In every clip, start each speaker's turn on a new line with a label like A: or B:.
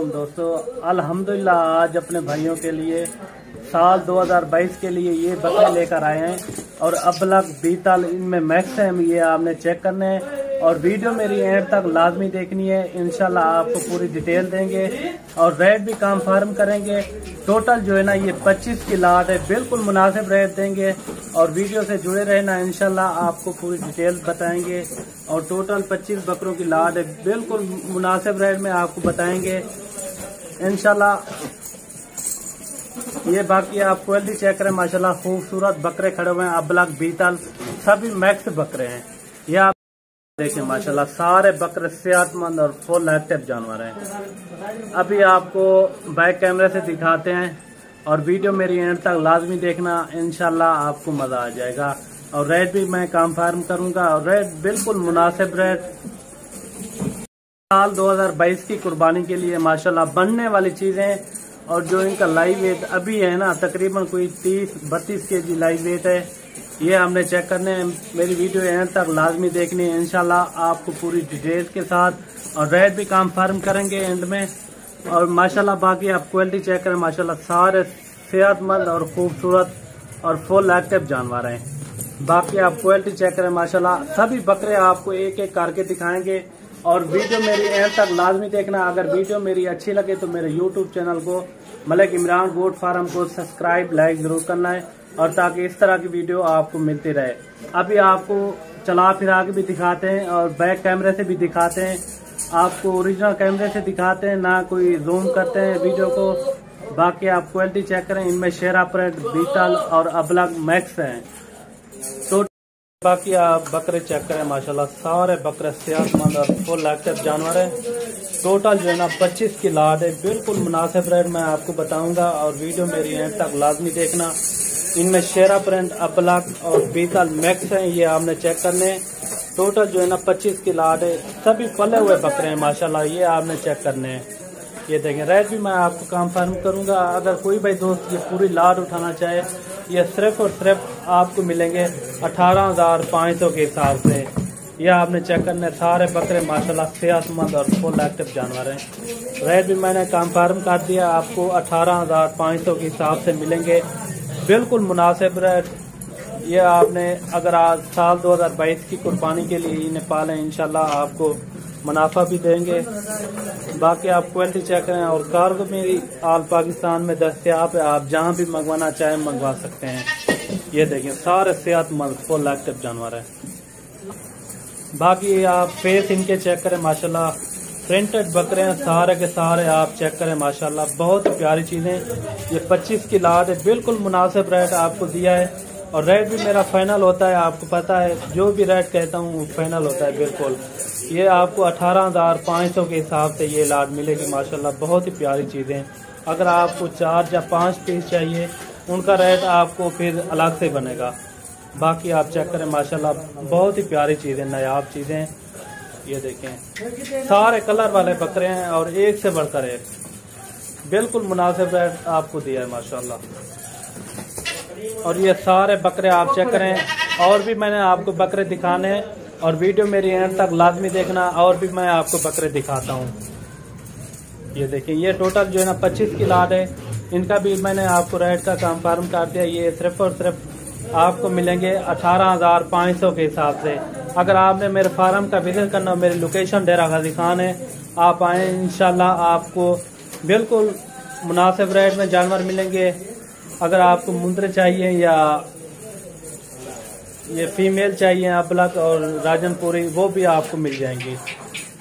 A: वालेकुम दोस्तों, अल्हम्दुलिल्लाह आज अपने भाइयों के लिए साल 2022 के लिए ये बकरे लेकर आए हैं और अबलग बीतल इनमें मैक्स है। ये आपने चेक करने हैं और वीडियो मेरी एंड तक लाजमी देखनी है। इंशाल्लाह आपको पूरी डिटेल देंगे और रेट भी कंफर्म करेंगे। टोटल जो है ना ये 25 की लाट है, बिल्कुल मुनासिब रेट देंगे और वीडियो से जुड़े रहना। इंशाल्लाह आपको पूरी डिटेल बताएंगे और टोटल 25 बकरों की लाट है, बिल्कुल मुनासिब रेट में आपको बताएंगे इंशाल्लाह। ये बाकी आप क्वालिटी चेक करें, माशाल्लाह खूबसूरत बकरे खड़े हुए हैं, अबलग बीतल सभी मैक्स बकरे हैं। ये आप देखें माशाल्लाह सारे बकरे सेहतमंद और फुल एक्टिव जानवर हैं। अभी आपको बैक कैमरे से दिखाते हैं और वीडियो मेरी एंड तक लाजमी देखना, इंशाल्लाह आपको मजा आ जाएगा। और रेट भी मैं कंफर्म करूंगा और रेट बिल्कुल मुनासिब रेट। साल 2022 की कुर्बानी के लिए माशाल्लाह बनने वाली चीजें और जो इनका लाइव वेट अभी है ना तकरीबन कोई 30-32 केजी लाइव वेट है। ये हमने चेक करने हैं, मेरी वीडियो एंड तक लाजमी देखनी है। इंशाल्लाह आपको पूरी डिटेल्स के साथ और रेट भी कंफर्म करेंगे एंड में। और माशाल्लाह बाकी आप क्वालिटी चेक करें, माशाल्लाह सारे सेहतमंद और खूबसूरत और फुल एक्टिव जानवर हैं। बाकी आप क्वालिटी चेक करें, माशाल्लाह सभी बकरे आपको एक एक करके दिखाएंगे और वीडियो मेरी एंड तक लाजमी देखना। अगर वीडियो मेरी अच्छी लगे तो मेरे यूट्यूब चैनल को मलिक इमरान गोट फार्म को सब्सक्राइब लाइक जरूर करना है और ताकि इस तरह की वीडियो आपको मिलती रहे। अभी आपको चला फिरा के भी दिखाते हैं और बैक कैमरे से भी दिखाते हैं, आपको ओरिजिनल कैमरे से दिखाते हैं, ना कोई जूम करते हैं वीडियो को। बाकी आप क्वालिटी चेक करें, इनमें शेरा प्रेड बीतल और अबलग मैक्स हैं। तो बाकी आप बकरे चेक करें, माशाल्लाह सारे बकरे सेहतमंद और फुल एक्टिव जानवर हैं। टोटल जो है ना 25 की लाट है, बिल्कुल मुनासिब रेट मैं आपको बताऊंगा और वीडियो मेरी एंड तक लाजमी देखना। इनमें शेरा प्रिंट अबलग और बीतल मैक्स हैं, ये आपने चेक करने। टोटल जो है ना 25 की लाट है, सभी पले हुए बकरे हैं माशाल्लाह, ये आपने चेक करने हैं। ये देखें, रेट भी मैं आपको कंफर्म करूंगा। अगर कोई भाई दोस्त ये पूरी लाट उठाना चाहे, ये सिर्फ और सिर्फ आपको मिलेंगे 18,500 के हिसाब से। यह आपने चेक करने, सारे बकरे माशाल्लाह सेहतमंद और फुल एक्टिव जानवर हैं। रेट भी मैंने कंफर्म कर दिया, आपको 18,500 के हिसाब से मिलेंगे, बिल्कुल मुनासिब रेट। ये आपने अगर आज साल 2022 की कुर्बानी के लिए इन्हें पालें, इंशाल्लाह आपको मुनाफा भी देंगे। बाकी आप क्वालिटी चेक करें और कार्गो मेरी आल पाकिस्तान में दस्तयाब है, आप जहां भी मंगवाना चाहें मंगवा सकते हैं। ये देखें सारे सेहतमंद फुल एक्टिव जानवर हैं। बाकी आप फेस इनके चेक करें, माशाल्लाह प्रिंटेड बकरे हैं सारे के सारे, आप चेक करें माशाल्लाह बहुत ही प्यारी चीजें। ये 25 की लाट है, बिल्कुल मुनासिब रेट आपको दिया है और रेट भी मेरा फाइनल होता है, आपको पता है जो भी रेट कहता हूँ फाइनल होता है बिल्कुल। ये आपको 18,500 के हिसाब से ये लाट मिलेगी माशाल्लाह, बहुत ही प्यारी चीजें। अगर आपको 4 या 5 पीस चाहिए उनका रेट आपको फिर अलग से बनेगा। बाकी आप चेक करें, माशाल्लाह बहुत ही प्यारी चीजें, नायाब चीजें। ये देखें सारे कलर वाले बकरे हैं और एक से बढ़कर एक, बिल्कुल मुनासिब रेट आपको दिया है माशाल्लाह। और ये सारे बकरे आप चेक करें, और भी मैंने आपको बकरे दिखाने हैं और वीडियो मेरी एंड तक लाजमी देखना, और भी मैं आपको बकरे दिखाता हूँ। ये देखिए, ये टोटल जो है ना 25 की लाट है, इनका भी मैंने आपको रेट का कंफर्म कर दिया। ये सिर्फ और सिर्फ आपको मिलेंगे 18,500 के हिसाब से। अगर आपने मेरे फार्म का विजिट करना, मेरी लोकेशन डेरा गाजी खान है, आप आए, इंशाल्लाह आपको बिल्कुल मुनासिब रेट में जानवर मिलेंगे। अगर आपको मुंद्रे चाहिए या ये फीमेल चाहिए अबलग और राजनपुरी, वो भी आपको मिल जाएंगी।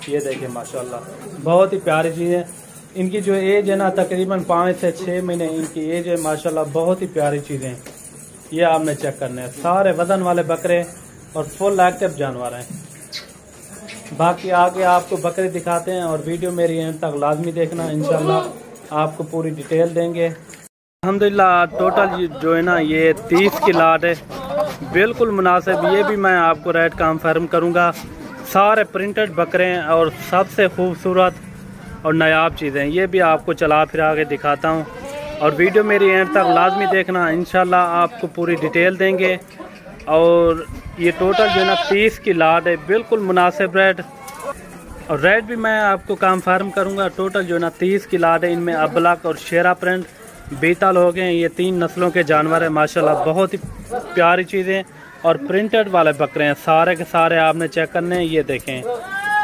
A: ये देखिए माशाल्लाह बहुत ही प्यारी चीज़ें। इनकी जो एज है ना तकरीबन 5 से 6 महीने इनकी एज है माशाल्लाह, बहुत ही प्यारी चीज़ें। ये आपने चेक करने हैं, सारे वजन वाले बकरे और फुल एक्टिव जानवर हैं। बाकी आगे आपको बकरे दिखाते हैं और वीडियो मेरी एंड तक लाजमी देखना, इंशाल्लाह आपको पूरी डिटेल देंगे। अल्हम्दुलिल्लाह टोटल जो है ना ये 30 की लाट है, बिल्कुल मुनासिब। ये भी मैं आपको रेट कंफर्म करूंगा। सारे प्रिंटेड बकरे हैं और सबसे खूबसूरत और नायाब चीज़ें। ये भी आपको चला फिरा के दिखाता हूँ और वीडियो मेरी एंड तक लाजमी देखना, इंशाल्लाह आपको पूरी डिटेल देंगे। और ये टोटल जो है ना 30 की लाट है, बिल्कुल मुनासिब रेट। और रेट भी मैं आपको कंफर्म करूंगा। टोटल जो है ना 30 की लाट है। इनमें अबलक और शेरा प्रिंट बीतल हो गए। ये 3 नस्लों के जानवर है माशाल्लाह, बहुत ही प्यारी चीज़ें और प्रिंटेड वाले बकरे हैं। सारे के सारे आपने चेक करने हैं। ये देखें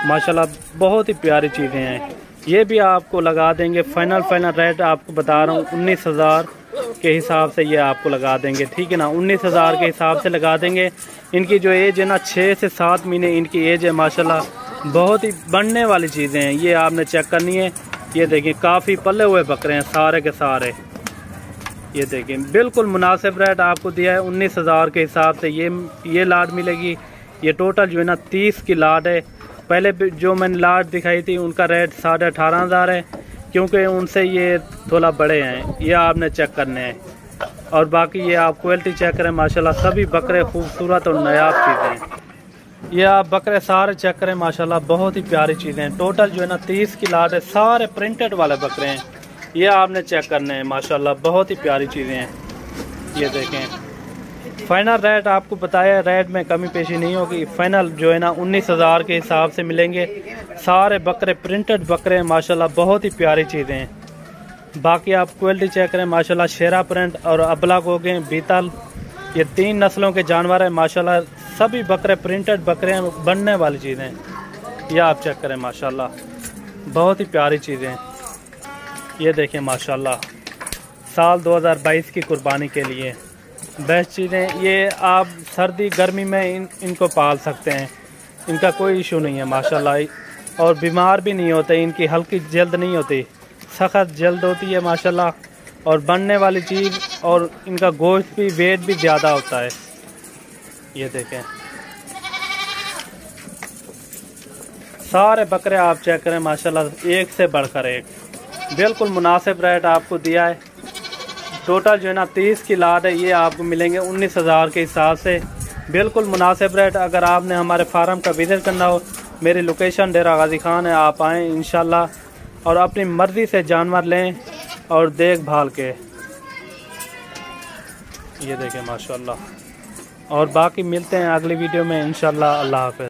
A: माशाल्लाह बहुत ही प्यारी चीज़ें हैं। ये भी आपको लगा देंगे फाइनल रेट आपको बता रहा हूँ 19,000 के हिसाब से ये आपको लगा देंगे, ठीक है ना। 19,000 के हिसाब से लगा देंगे। इनकी जो एज है ना 6 से 7 महीने इनकी एज है माशाल्लाह, बहुत ही बढ़ने वाली चीज़ें हैं। ये आपने चेक करनी है। ये देखिए काफ़ी पले हुए बकरे हैं सारे के सारे। ये देखिए बिल्कुल मुनासिब रेट आपको दिया है 19,000 के हिसाब से ये लाट मिलेगी। ये टोटल जो है ना 30 की लाट है। पहले जो मैंने लाट दिखाई थी उनका रेट 18,500 है, क्योंकि उनसे ये थोड़ा बड़े हैं। ये आपने चेक करने हैं। और बाकी ये आप क्वालिटी चेक करें माशाल्लाह, सभी बकरे खूबसूरत और नायाब चीज़ें हैं। ये आप बकरे सारे चेक करें माशाल्लाह, बहुत ही प्यारी चीज़ें हैं। टोटल जो है ना 30 की लाट है। सारे प्रिंटेड वाले बकरे हैं। ये आपने चेक करने हैं माशाल्लाह, बहुत ही प्यारी चीज़ें हैं। ये देखें फाइनल रेट आपको बताया, रेट में कमी पेशी नहीं होगी। फाइनल जो है ना 19,000 के हिसाब से मिलेंगे। सारे बकरे प्रिंटेड बकरे हैं माशाल्लाह, बहुत ही प्यारी चीज़ें हैं। बाकी आप क्वालिटी चेक करें माशाल्लाह, शेरा प्रिंट और अबलक हो गए, बीतल, ये 3 नस्लों के जानवर हैं माशाल्लाह। सभी बकरे प्रिंटेड बकरे हैं, बनने वाली चीज़ें हैं। ये आप चेक करें माशाल्लाह, बहुत ही प्यारी चीज़ें हैं। ये देखें माशाल्लाह, साल 2022 की कुर्बानी के लिए बेस्ट चीज़ें। ये आप सर्दी गर्मी में इनको पाल सकते हैं, इनका कोई इशू नहीं है माशाल्लाह। और बीमार भी नहीं होते, इनकी हल्की जल्द नहीं होती, सख्त जल्द होती है माशाल्लाह। और बनने वाली चीज़, और इनका गोश्त भी वेट भी ज़्यादा होता है। ये देखें सारे बकरे आप चेक करें माशाल्लाह, एक से बढ़कर एक। बिल्कुल मुनासिब रेट आपको दिया है। टोटल जो है ना 30 की लाट है। ये आपको मिलेंगे 19,000 के हिसाब से, बिल्कुल मुनासिब रेट। अगर आपने हमारे फार्म का विजिट करना हो, मेरी लोकेशन डेरा गाजी खान है, आप आएँ इंशाल्लाह और अपनी मर्ज़ी से जानवर लें और देखभाल के। ये देखें माशाल्लाह। और बाकी मिलते हैं अगली वीडियो में इंशाल्लाह। अल्लाह हाफ़िज़।